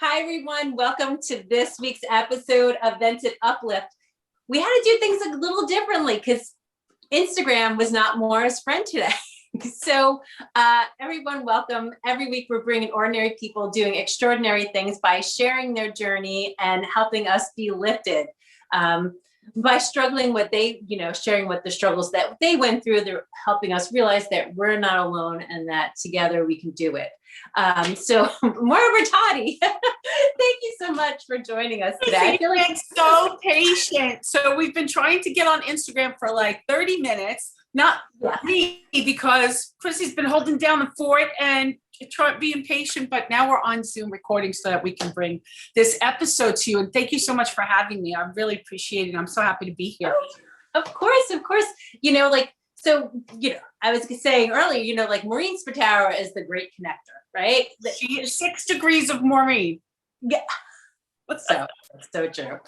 Hi, everyone. Welcome to this week's episode of Vented Uplift. We had to do things a little differently because Instagram was not Maura's friend today. So everyone, welcome. Every week we're bringing ordinary people doing extraordinary things by sharing their journey and helping us be lifted. By struggling what they, sharing what the struggles that they went through, they're helping us realize that we're not alone and that together we can do it. So Maura Bertotti, thank you so much for joining us today. I feel like it's so patient. So we've been trying to get on Instagram for like 30 minutes, not me, because Chrissy's been holding down the fort and being patient, but now we're on Zoom recording so that we can bring this episode to you. And thank you so much for having me. I really appreciate it. I'm so happy to be here. Of course. I was saying earlier, Maureen Spataro is the great connector, right? She is 6 degrees of Maureen. Yeah. That's so true.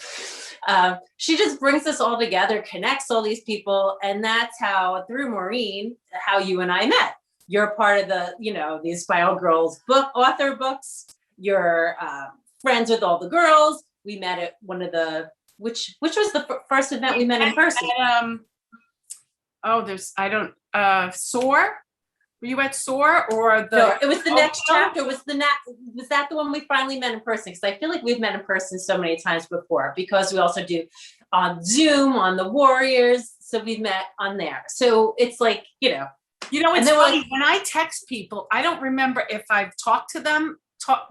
She just brings us all together, connects all these people. And that's how, through Maureen, how you and I met. You're part of the, the Inspired Girls author books. You're friends with all the girls. We met at one of the, which was the first event we met in person? SOAR? Were you at SOAR or the? No, it was the next chapter. Was that the one we finally met in person? Because I feel like we've met in person so many times before, because we also do on Zoom, on the Warriors. So we've met on there. So it's like, it's funny, when I text people, I don't remember if I've talked to them,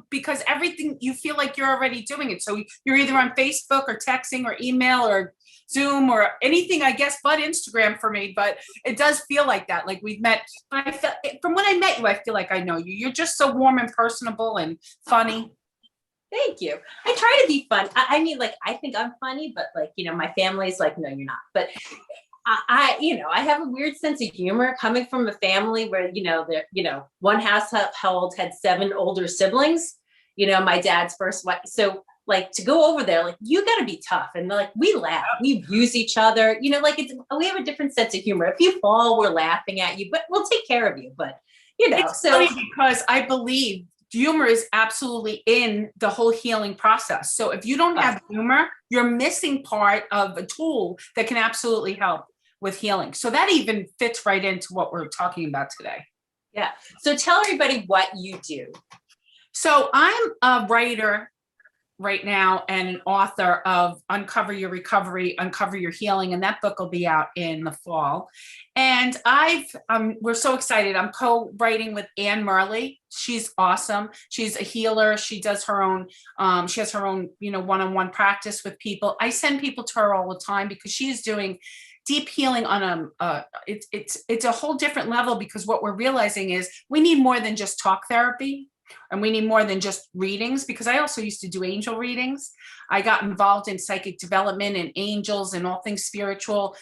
because everything, you feel like you're already doing it. So you're either on Facebook or texting or email or Zoom or anything, I guess, but Instagram for me. But it does feel like that. Like we've met. From when I met you, I feel like I know you. You're just so warm and personable and funny. Thank you. I try to be fun. I think I'm funny, but my family's like, no, you're not. But I have a weird sense of humor coming from a family where, one household had 7 older siblings, my dad's first wife. So to go over there, you got to be tough. And we laugh, we abuse each other, we have a different sense of humor. If you fall, we're laughing at you, but we'll take care of you. But, it's funny because I believe humor is absolutely in the whole healing process. So if you don't have humor, you're missing part of a tool that can absolutely help with healing. So that even fits right into what we're talking about today. Yeah. So tell everybody what you do. So I'm a writer right now and an author of Uncover Your Recovery, Uncover Your Healing. And that book will be out in the fall. And we're so excited. I'm co-writing with Anne Murley. She's awesome. She's a healer. She does her own, she has her own, one-on-one practice with people. I send people to her all the time because she's doing deep healing on it's a whole different level, because what we're realizing is we need more than just talk therapy. And we need more than just readings, because I also used to do angel readings. I got involved in psychic development and angels and all things spiritual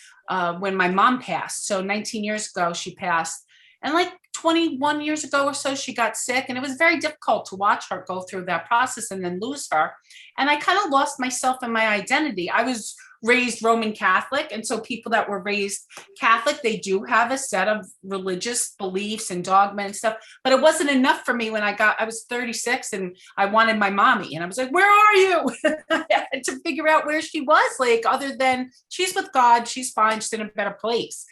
when my mom passed. So 19 years ago, she passed. And 21 years ago or so, she got sick. And it was very difficult to watch her go through that process and then lose her. And I kind of lost myself and my identity. I was raised Roman Catholic. And so people that were raised Catholic, they do have a set of religious beliefs and dogma and stuff, but it wasn't enough for me when I was 36 and I wanted my mommy. And I was like, where are you? I had to figure out where she was, other than she's with God, she's fine, she's in a better place.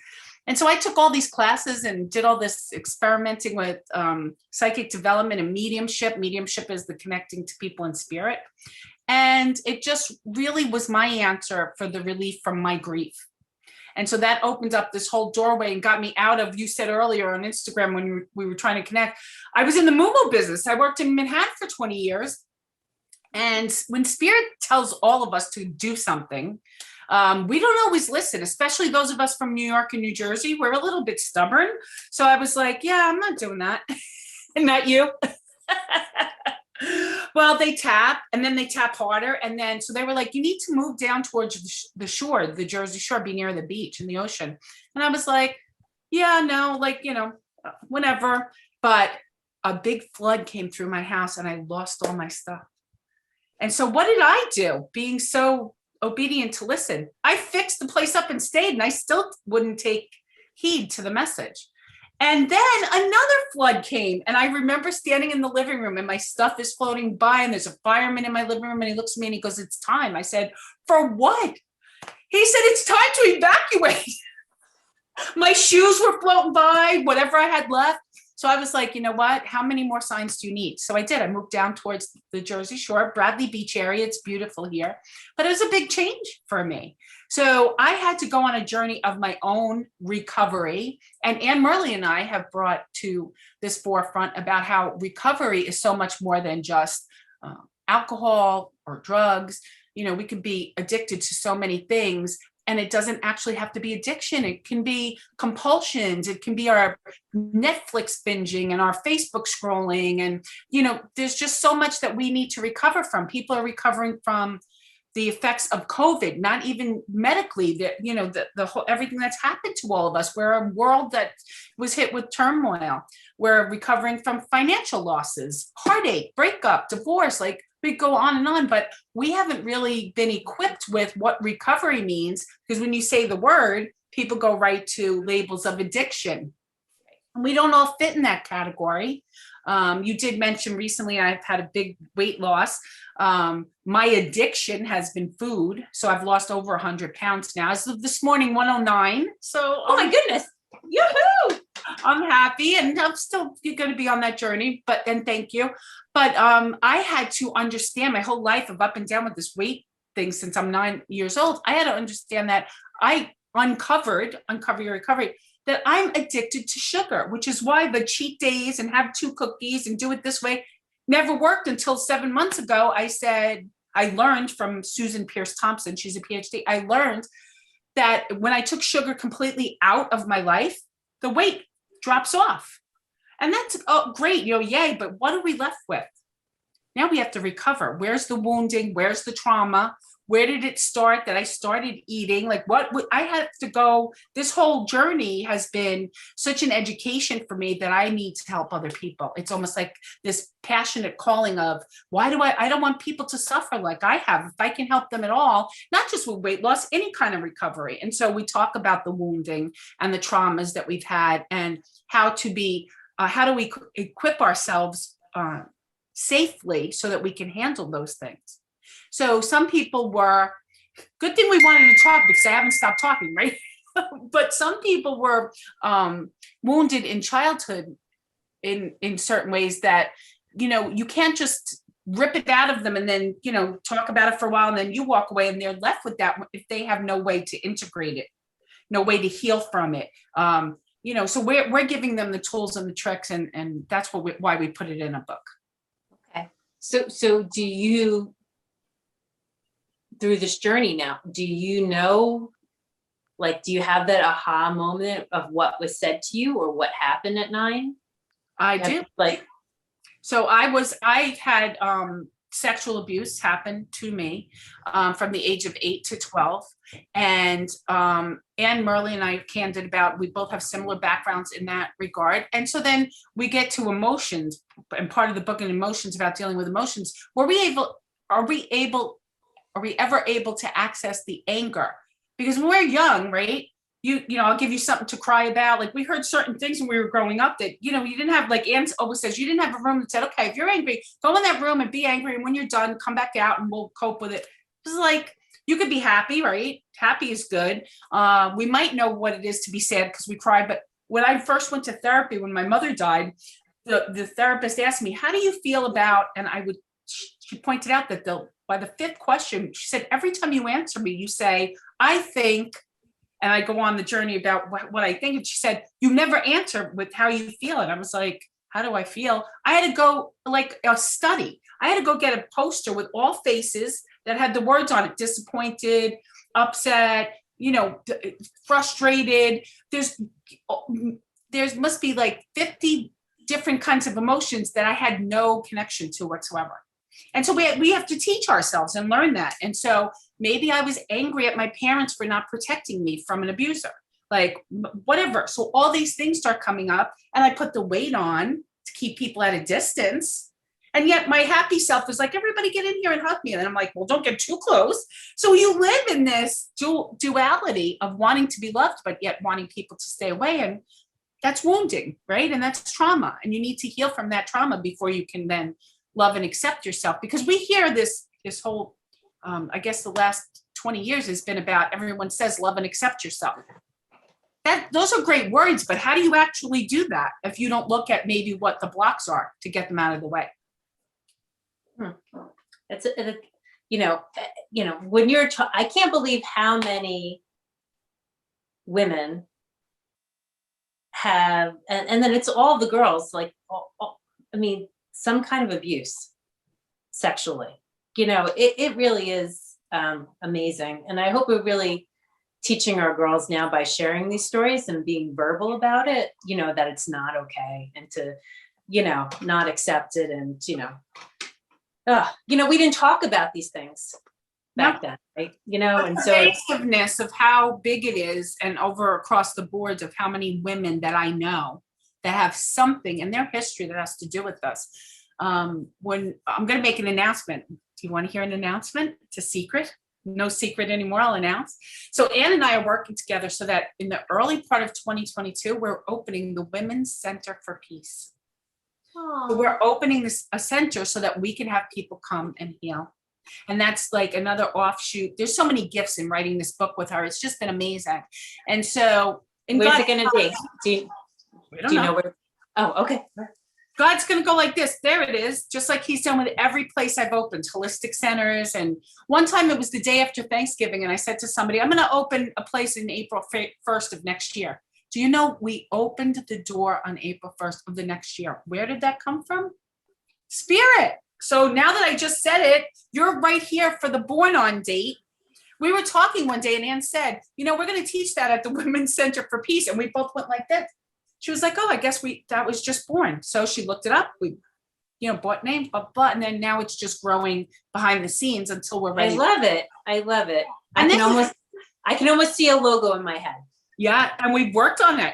And so I took all these classes and did all this experimenting with psychic development and mediumship. Mediumship is the connecting to people in spirit. And it just really was my answer for the relief from my grief. And so that opened up this whole doorway and got me out of, you said earlier on Instagram when we were trying to connect, I was in the moo-moo business. I worked in Manhattan for 20 years. And when spirit tells all of us to do something, we don't always listen, especially those of us from New York and New Jersey. We're a little bit stubborn. So I was like, yeah, I'm not doing that. And not you. Well, they tap and then they tap harder. And then, so they were like, you need to move down towards the shore, the Jersey Shore, be near the beach and the ocean. And I was like, yeah, no, whenever. But a big flood came through my house and I lost all my stuff. And so what did I do? Being so obedient to listen, I fixed the place up and stayed, and I still wouldn't take heed to the message. And then another flood came. And I remember standing in the living room and my stuff is floating by and there's a fireman in my living room and he looks at me and he goes, it's time. I said, for what? He said, it's time to evacuate. My shoes were floating by, whatever I had left. So I was like, you know what? How many more signs do you need? So I did. I moved down towards the Jersey Shore, Bradley Beach area. It's beautiful here, but it was a big change for me. So I had to go on a journey of my own recovery. And Anne Murley and I have brought to this forefront about how recovery is so much more than just alcohol or drugs. You know, we could be addicted to so many things. And it doesn't actually have to be addiction. It can be compulsions. It can be our Netflix binging and our Facebook scrolling. And, you know, there's just so much that we need to recover from. People are recovering from the effects of COVID, not even medically, the whole, everything that's happened to all of us. We're a world that was hit with turmoil. We're recovering from financial losses, heartache, breakup, divorce, like we go on, but we haven't really been equipped with what recovery means, because when you say the word, people go right to labels of addiction. And we don't all fit in that category. You did mention recently I've had a big weight loss. My addiction has been food. So I've lost over 100 pounds now. As of this morning, 109. So, oh my goodness. Yoo-hoo! I'm happy and I'm still going to be on that journey, and thank you. But I had to understand my whole life of up and down with this weight thing since I'm 9 years old. I had to understand that I uncover your recovery, that I'm addicted to sugar, which is why the cheat days and have 2 cookies and do it this way never worked until 7 months ago. I learned from Susan Pierce Thompson, she's a PhD. I learned that when I took sugar completely out of my life, the weight drops off. And that's great, yay, but what are we left with? Now we have to recover. Where's the wounding? Where's the trauma? Where did it start that I started eating? Like I have to go, this whole journey has been such an education for me that I need to help other people. It's almost like this passionate calling of, I don't want people to suffer like I have. If I can help them at all, not just with weight loss, any kind of recovery. And so we talk about the wounding and the traumas that we've had and how do we equip ourselves safely so that we can handle those things. So some people were, good thing we wanted to talk because I haven't stopped talking, right? But some people were wounded in childhood in certain ways that, you can't just rip it out of them and then, talk about it for a while and then you walk away and they're left with that if they have no way to integrate it, no way to heal from it. So we're giving them the tools and the tricks and that's why we put it in a book. Okay. So do you, through this journey now, do you have that aha moment of what was said to you or what happened at 9? I do. So I had sexual abuse happen to me from the age of 8 to 12. And Anne Murley and I are candid about, we both have similar backgrounds in that regard. And so then we get to emotions, and part of the book in emotions about dealing with emotions. Are we ever able to access the anger? Because when we're young, right? I'll give you something to cry about. Like we heard certain things when we were growing up that, you didn't have, like Anne always says, you didn't have a room that said, okay, if you're angry, go in that room and be angry. And when you're done, come back out and we'll cope with it. It's like, you could be happy, right? Happy is good. We might know what it is to be sad because we cry. But when I first went to therapy, when my mother died, the therapist asked me, how do you feel about, and she pointed out that by the 5th question, she said, every time you answer me, you say, I think, and I go on the journey about what I think. And she said, you never answer with how you feel. And I was like, how do I feel? I had to go like a study. I had to go get a poster with all faces that had the words on it: disappointed, upset, frustrated. There's must be like 50 different kinds of emotions that I had no connection to whatsoever. And so we have to teach ourselves and learn that. And so maybe I was angry at my parents for not protecting me from an abuser, like whatever. So all these things start coming up and I put the weight on to keep people at a distance. And yet my happy self is like, everybody get in here and hug me. And I'm like, well, don't get too close. So you live in this duality of wanting to be loved, but yet wanting people to stay away. And that's wounding, right? And that's trauma. And you need to heal from that trauma before you can then love and accept yourself. Because we hear this whole, I guess the last 20 years has been about, everyone says love and accept yourself. Those are great words, but how do you actually do that if you don't look at maybe what the blocks are to get them out of the way? It's when you're, I can't believe how many women have, and then it's all the girls, like, I mean, some kind of abuse sexually. It really is amazing. And I hope we're really teaching our girls now by sharing these stories and being verbal about it, that it's not okay, and to, not accept it. And, we didn't talk about these things back then, right? And so pervasiveness of how big it is, and over across the boards of how many women that I know that have something in their history that has to do with us. When I'm going to make an announcement. Do you want to hear an announcement? It's a secret. No secret anymore. I'll announce. So Ann and I are working together so that in the early part of 2022, we're opening the Women's Center for Peace. So we're opening a center so that we can have people come and heal. And that's like another offshoot. There's so many gifts in writing this book with her. It's just been amazing. And so, where's it going to be? Do you know where? Oh, okay. God's going to go like this. There it is. Just like he's done with every place I've opened, holistic centers. And one time it was the day after Thanksgiving. And I said to somebody, I'm going to open a place in April 1st of next year. Do you know we opened the door on April 1st of the next year? Where did that come from? Spirit. So now that I just said it, you're right here for the born on date. We were talking one day and Ann said, we're going to teach that at the Women's Center for Peace. And we both went like this. She was like, oh, I guess that was just born. So she looked it up. We, bought names, blah, and then now it's just growing behind the scenes until we're ready. I love it. I can almost see a logo in my head. Yeah. And we worked on it.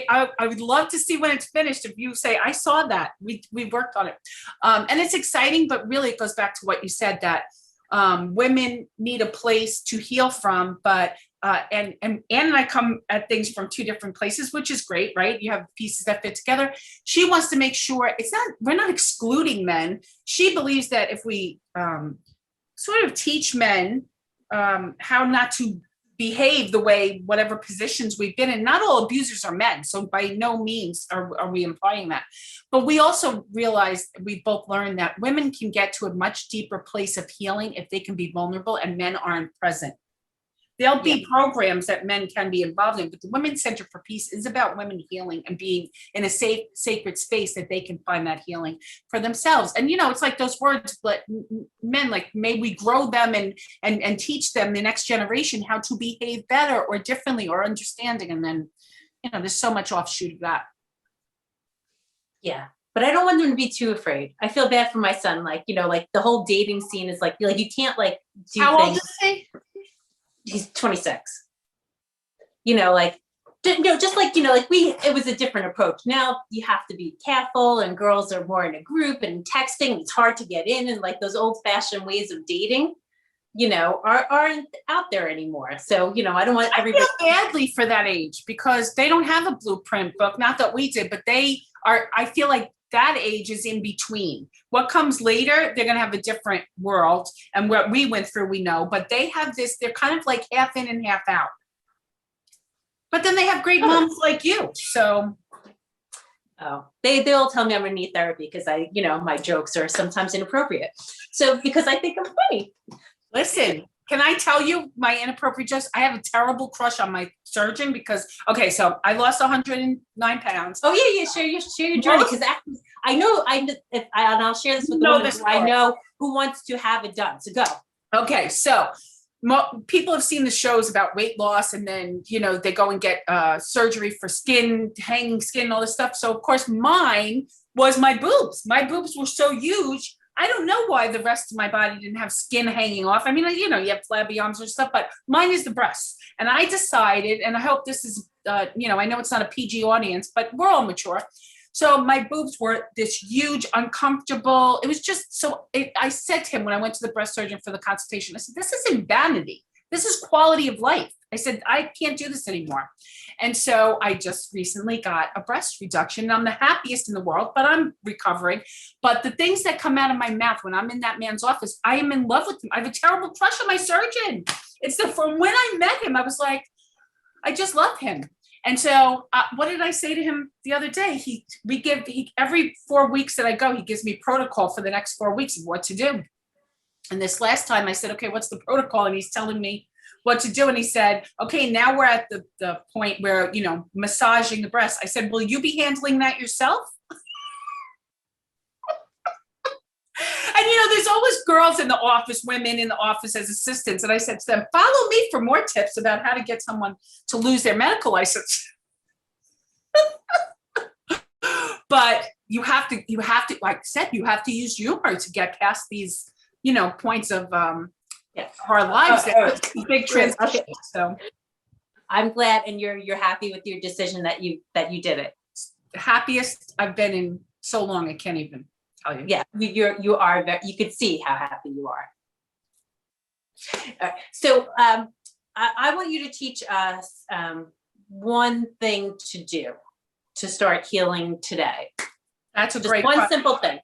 I would love to see when it's finished. If you say, I saw that, we worked on it. And it's exciting, but really it goes back to what you said, that women need a place to heal from, but and Ann and I come at things from two different places, which is great, right? You have pieces that fit together. She wants to make sure we're not excluding men. She believes that if we sort of teach men how not to behave the way, whatever positions we've been in, not all abusers are men. So by no means are we implying that. But we also realize, we both learned that women can get to a much deeper place of healing if they can be vulnerable and men aren't present. There'll be programs that men can be involved in, but the Women's Center for Peace is about women healing and being in a safe, sacred space that they can find that healing for themselves. And, it's like those words, but men, like, may we grow them and teach them, the next generation, how to behave better or differently or understanding. And then, there's so much offshoot of that. Yeah. But I don't want them to be too afraid. I feel bad for my son. Like, like the whole dating scene is like you can't like do How things. old is he? He's 26. Just like, it was a different approach. Now you have to be careful, and girls are more in a group and texting. It's hard to get in, and like those old fashioned ways of dating, aren't out there anymore. So, I don't want everybody. I feel badly for that age because they don't have a blueprint book. Not that we did, but I feel like that age is in between. What comes later, they're going to have a different world. And what we went through, we know, but they have this, they're kind of like half in and half out. But then they have great moms like you. So. Oh, they'll tell me I'm going to need therapy because my jokes are sometimes inappropriate. So, because I think I'm funny. Listen, can I tell you my inappropriate jokes? I have a terrible crush on my surgeon because, so I lost 109 pounds. Oh yeah. Share your journey. Because I know, and I'll share this with the woman who I know who wants to have it done. So go. Okay. So people have seen the shows about weight loss, and then, they go and get surgery for skin, hanging skin, all this stuff. So of course mine was my boobs. My boobs were so huge. I don't know why the rest of my body didn't have skin hanging off. I mean, you have flabby arms and stuff, but mine is the breasts. And I decided, and I hope this is, I know it's not a PG audience, but we're all mature. So my boobs were this huge, uncomfortable. It was just I said to him when I went to the breast surgeon for the consultation, I said, this isn't vanity. This is quality of life. I said, I can't do this anymore. And so I just recently got a breast reduction and I'm the happiest in the world, but I'm recovering. But the things that come out of my mouth when I'm in that man's office, I am in love with him. I have a terrible crush on my surgeon. From when I met him, I was like, I just love him. And so what did I say to him the other day? Every 4 weeks that I go, he gives me protocol for the next 4 weeks of what to do. And this last time I said, okay, what's the protocol? And he's telling me what to do. And he said, okay, now we're at the point where, massaging the breast. I said, will you be handling that yourself? And, there's always girls in the office, women in the office as assistants. And I said to them, follow me for more tips about how to get someone to lose their medical license. But you have to, like I said, you have to use humor to get past these, points of our lives. Big transition. Okay. So I'm glad, and you're happy with your decision that you did it. The happiest I've been in so long, I can't even tell you. Yeah, you are. You could see how happy you are. All right. So I want you to teach us one thing to do to start healing today. That's a Just great one question. simple thing.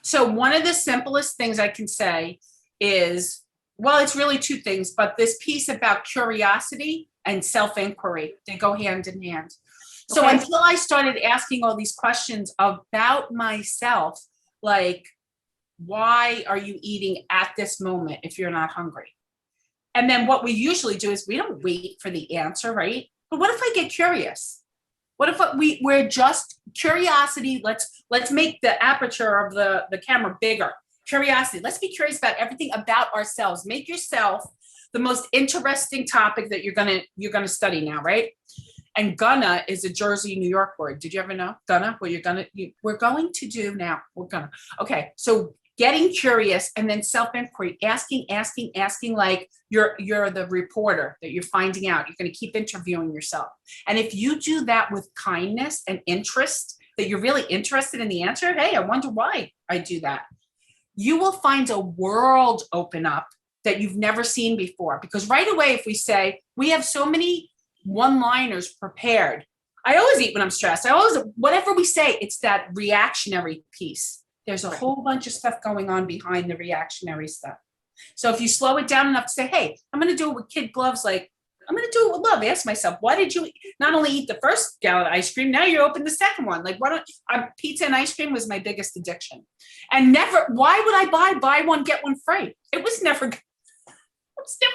So one of the simplest things I can say is, well, it's really two things, but this piece about curiosity and self-inquiry, they go hand in hand. So Okay. until I started asking all these questions about myself, like, why are you eating at this moment if you're not hungry? And then what we usually do is we don't wait for the answer, right? But what if I get curious? What if we're just curiosity? Let's make the aperture of the camera bigger. Curiosity. Let's be curious about everything about ourselves. Make yourself the most interesting topic that you're gonna study now, right? And gonna is a Jersey, New York word. Did you ever know? Gonna, we're going to do now. Okay. So getting curious and then self-inquiry, asking, like you're the reporter that you're finding out. You're going to keep interviewing yourself. And if you do that with kindness and interest, that you're really interested in the answer, hey, I wonder why I do that. You will find a world open up that you've never seen before. Because right away, if we say, we have so many one-liners prepared. I always eat when I'm stressed. Whatever we say, it's that reactionary piece. There's a whole bunch of stuff going on behind the reactionary stuff. So if you slow it down enough to say, hey, I'm going to do it with kid gloves, like I'm going to do it with love. Ask myself, why did you not only eat the first gallon of ice cream, now you open the second one? Like, pizza and ice cream was my biggest addiction. And why would I buy one, get one free? It was never going to stay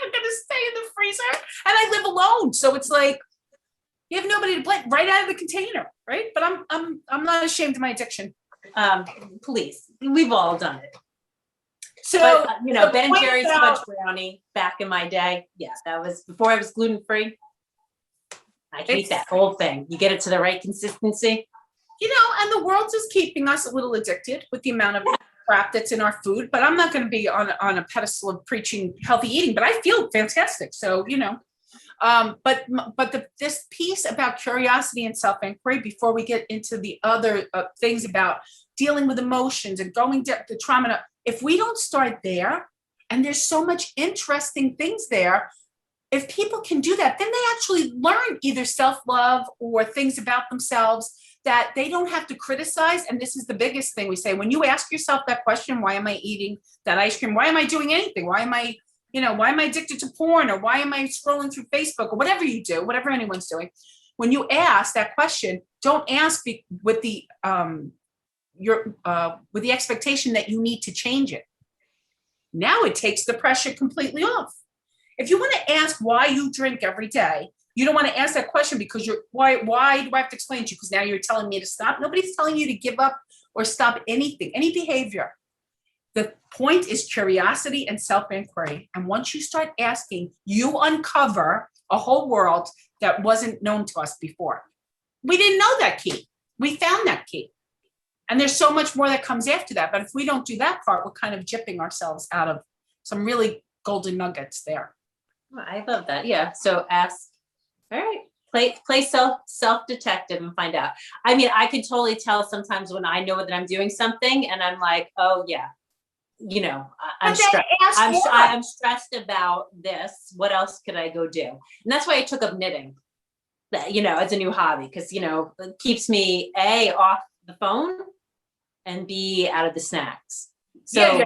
in the freezer. And I live alone. So it's like, you have nobody to blame right out of the container, right? But I'm not ashamed of my addiction. Please, we've all done it. So, but, Ben and Jerry's fudge brownie back in my day. Yes, that was before I was gluten-free. I can eat that whole thing. You get it to the right consistency. And the world is keeping us a little addicted with the amount of crap that's in our food, but I'm not going to be on a pedestal of preaching healthy eating, but I feel fantastic. So, this piece about curiosity and self-inquiry before we get into the other things about dealing with emotions and going to trauma, if we don't start there, and there's so much interesting things there, if people can do that, then they actually learn either self-love or things about themselves that they don't have to criticize. And this is the biggest thing we say. When you ask yourself that question, why am I eating that ice cream? Why am I doing anything? Why am I addicted to porn? Or why am I scrolling through Facebook? Or whatever you do, whatever anyone's doing. When you ask that question, don't ask with the expectation that you need to change it. Now it takes the pressure completely off. If you want to ask why you drink every day, you don't want to ask that question because why do I have to explain to you? Because now you're telling me to stop. Nobody's telling you to give up or stop anything, any behavior. The point is curiosity and self-inquiry. And once you start asking, you uncover a whole world that wasn't known to us before. We didn't know that key. We found that key. And there's so much more that comes after that. But if we don't do that part, we're kind of gypping ourselves out of some really golden nuggets there. I love that. Yeah. So ask, all right, play self-detective and find out. I mean, I can totally tell sometimes when I know that I'm doing something and I'm like, oh yeah, I'm But then stressed. ask more. I'm stressed about this. What else could I go do? And that's why I took up knitting, as a new hobby, because, it keeps me off the phone and B, out of the snacks. So,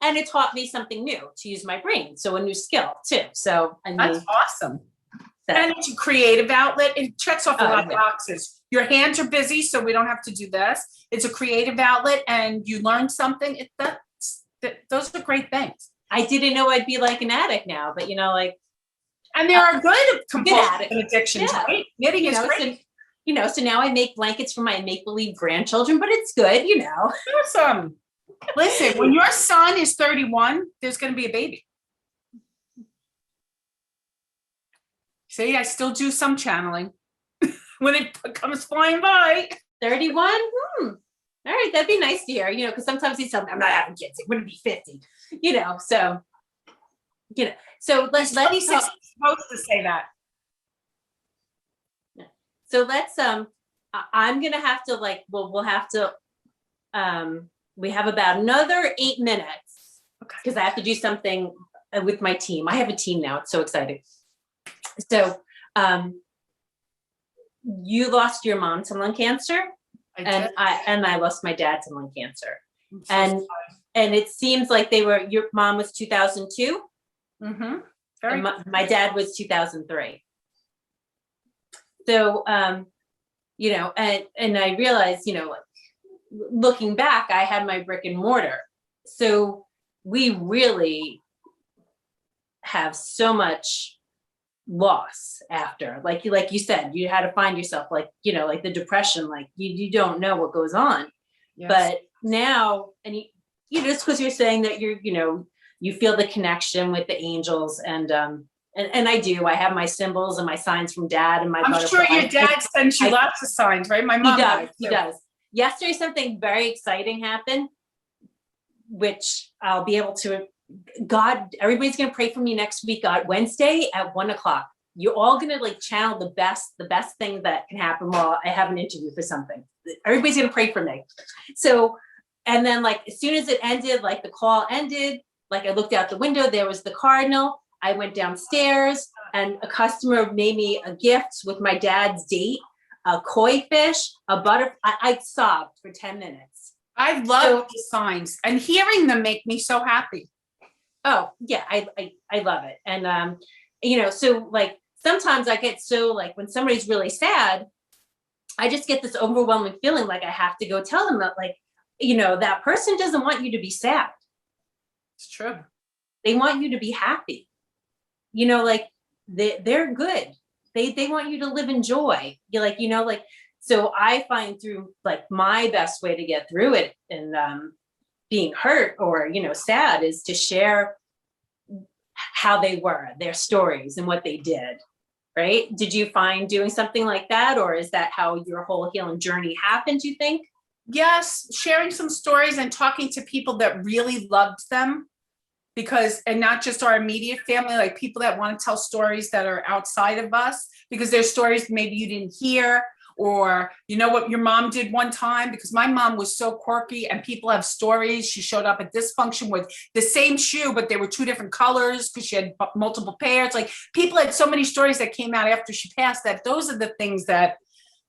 and it taught me something new to use my brain. So a new skill too. So, that's awesome. And it's a creative outlet. It checks off a lot of boxes. Your hands are busy, so we don't have to do this. It's a creative outlet and you learn something. Those are great things. I didn't know I'd be like an addict now, but and there are good compulsive addictions, right? Knitting is great. So now I make blankets for my make-believe grandchildren, but it's good, Awesome. Listen, when your son is 31, there's going to be a baby. See, I still do some channeling when it comes flying by. 31? All right, that'd be nice to hear, because sometimes he's telling me I'm not having kids. It wouldn't be 50, so, so let's supposed to say that. So let's, I'm going to have to we'll have to, we have about another 8 minutes because I have to do something with my team. I have a team now. It's so exciting. So, you lost your mom to lung cancer, and I lost my dad to lung cancer, and it seems like your mom was 2002, mm-hmm. and my dad was 2003. So, and I realized, looking back, I had my brick and mortar. So we really have so much loss after, like you said, you had to find yourself, like the depression, like you don't know what goes on. Yes. But now, and just because you're saying that you feel the connection with the angels, and I do. I have my symbols and my signs from Dad and my. I'm sure your dad sends you lots of signs, right? My mom. He does. Yesterday, something very exciting happened, which I'll be able to. God, everybody's gonna pray for me next week on Wednesday at 1:00. You're all gonna channel the best thing that can happen while I have an interview for something. Everybody's gonna pray for me. So, and then as soon as it ended, the call ended, I looked out the window, there was the cardinal. I went downstairs and a customer made me a gift with my dad's date, a koi fish, a butterfly. I sobbed for 10 minutes. I love the signs, and hearing them make me so happy. Oh yeah, I love it. And so sometimes I get so when somebody's really sad, I just get this overwhelming feeling I have to go tell them that that person doesn't want you to be sad. It's true. They want you to be happy. They're good. They want you to live in joy. So I find through my best way to get through it and being hurt or, sad is to share how they were, their stories and what they did. Right. Did you find doing something like that? Or is that how your whole healing journey happened, you think? Yes. Sharing some stories and talking to people that really loved them. And not just our immediate family, people that want to tell stories that are outside of us, because there's stories maybe you didn't hear, or what your mom did one time, because my mom was so quirky and people have stories. She showed up at this function with the same shoe, but they were 2 different colors because she had multiple pairs. People had so many stories that came out after she passed, that those are the things that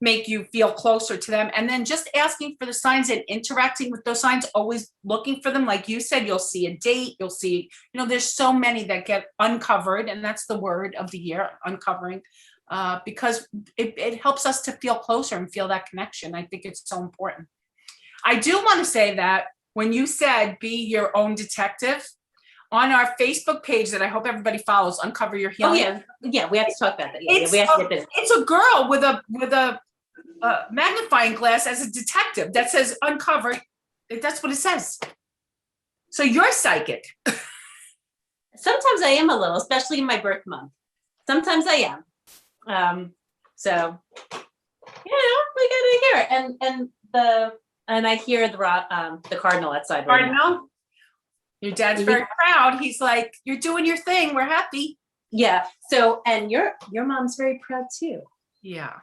make you feel closer to them. And then just asking for the signs and interacting with those signs, always looking for them. Like you said, you'll see a date, you'll see, there's so many that get uncovered, and that's the word of the year, uncovering, because it helps us to feel closer and feel that connection. I think it's so important. I do want to say that when you said be your own detective, on our Facebook page that I hope everybody follows, Uncover Your Healing. Oh yeah, we have to talk about that. Yeah, we have to get this. It's a girl with a magnifying glass as a detective that says uncover. That's what it says. So you're psychic. Sometimes I am a little, especially in my birth month. Sometimes I am. So we gotta hear it. And I hear the cardinal outside. Right now. Your dad's very proud. He's like, you're doing your thing. We're happy. Yeah. So, and your mom's very proud too. Yeah.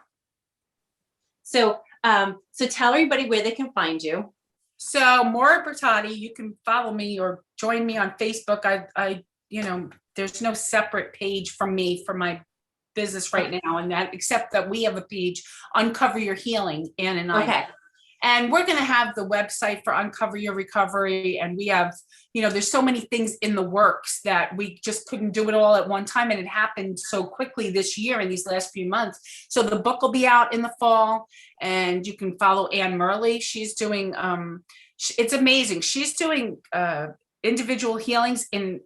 So tell everybody where they can find you. So Maura Bertotti, you can follow me or join me on Facebook. There's no separate page from me for my business right now, and that except that we have a page, Uncover Your Healing, Ann and I. Okay. And we're going to have the website for Uncover Your Recovery. And we have, there's so many things in the works that we just couldn't do it all at one time. And it happened so quickly this year in these last few months. So the book will be out in the fall, and you can follow Anne Murley. She's doing, it's amazing. She's doing individual healings in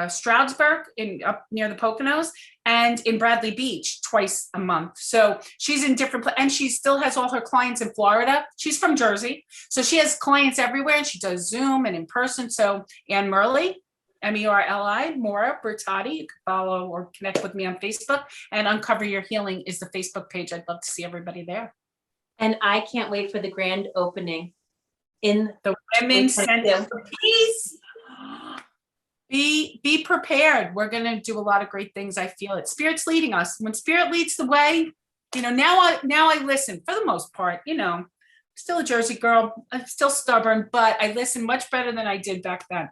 Stroudsburg up near the Poconos, and in Bradley Beach twice a month. So she's in different places, and she still has all her clients in Florida. She's from Jersey, so she has clients everywhere, and she does Zoom and in person. So Anne Murley, Merli, Maura Bertotti, you can follow or connect with me on Facebook, and Uncover Your Healing is the Facebook page. I'd love to see everybody there. And I can't wait for the grand opening in the Women's Center for Peace. Be prepared. We're going to do a lot of great things. I feel it. Spirit's leading us. When Spirit leads the way, now I listen for the most part. I'm still a Jersey girl. I'm still stubborn, but I listen much better than I did back then.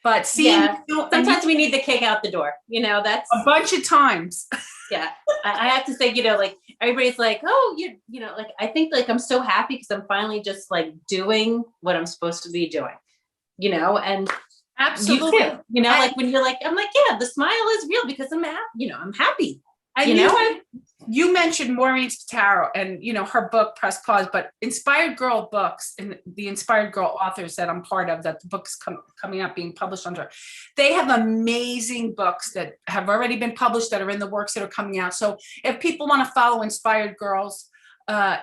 But sometimes we need the kick out the door. That's a bunch of times. Yeah, I have to say, like everybody's like, oh, like I think like I'm so happy because I'm finally just like doing what I'm supposed to be doing. And absolutely. You too, like when you're like, I'm like, yeah, the smile is real because I'm happy, I'm happy. And you mentioned Maureen Spataro and, her book, Press Pause, but Inspired Girl Books and the Inspired Girl authors that I'm part of, that the book's coming out, being published under, they have amazing books that have already been published, that are in the works, that are coming out. So if people want to follow Inspired Girls,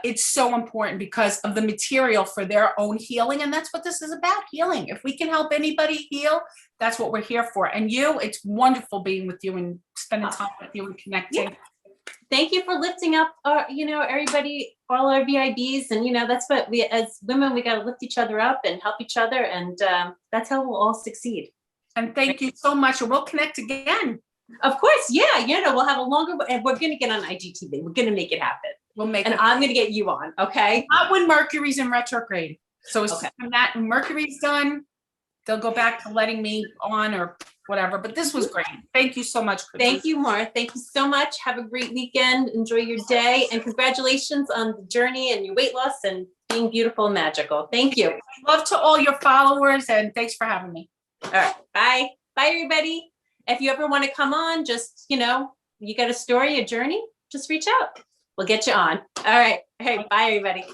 it's so important because of the material for their own healing. And that's what this is about, healing. If we can help anybody heal, that's what we're here for. And it's wonderful being with you and spending time with you and connecting. Yeah. Thank you for lifting up, everybody, all our VIBs. And, that's what we, as women, we got to lift each other up and help each other. And that's how we'll all succeed. And thank you so much. And we'll connect again. Of course. Yeah. We'll have a longer, and we're going to get on IGTV. We're going to make it happen. We'll make it. And I'm going to get you on. Okay. Not when Mercury's in retrograde. So when that Mercury's done, they'll go back to letting me on or whatever. But this was great. Thank you so much. Thank you, Maura. Thank you so much. Have a great weekend. Enjoy your day. And congratulations on the journey and your weight loss and being beautiful and magical. Thank you. Love to all your followers, and thanks for having me. All right. Bye. Bye, everybody. If you ever want to come on, just, you got a story, a journey, just reach out. We'll get you on. All right. Hey, bye, everybody.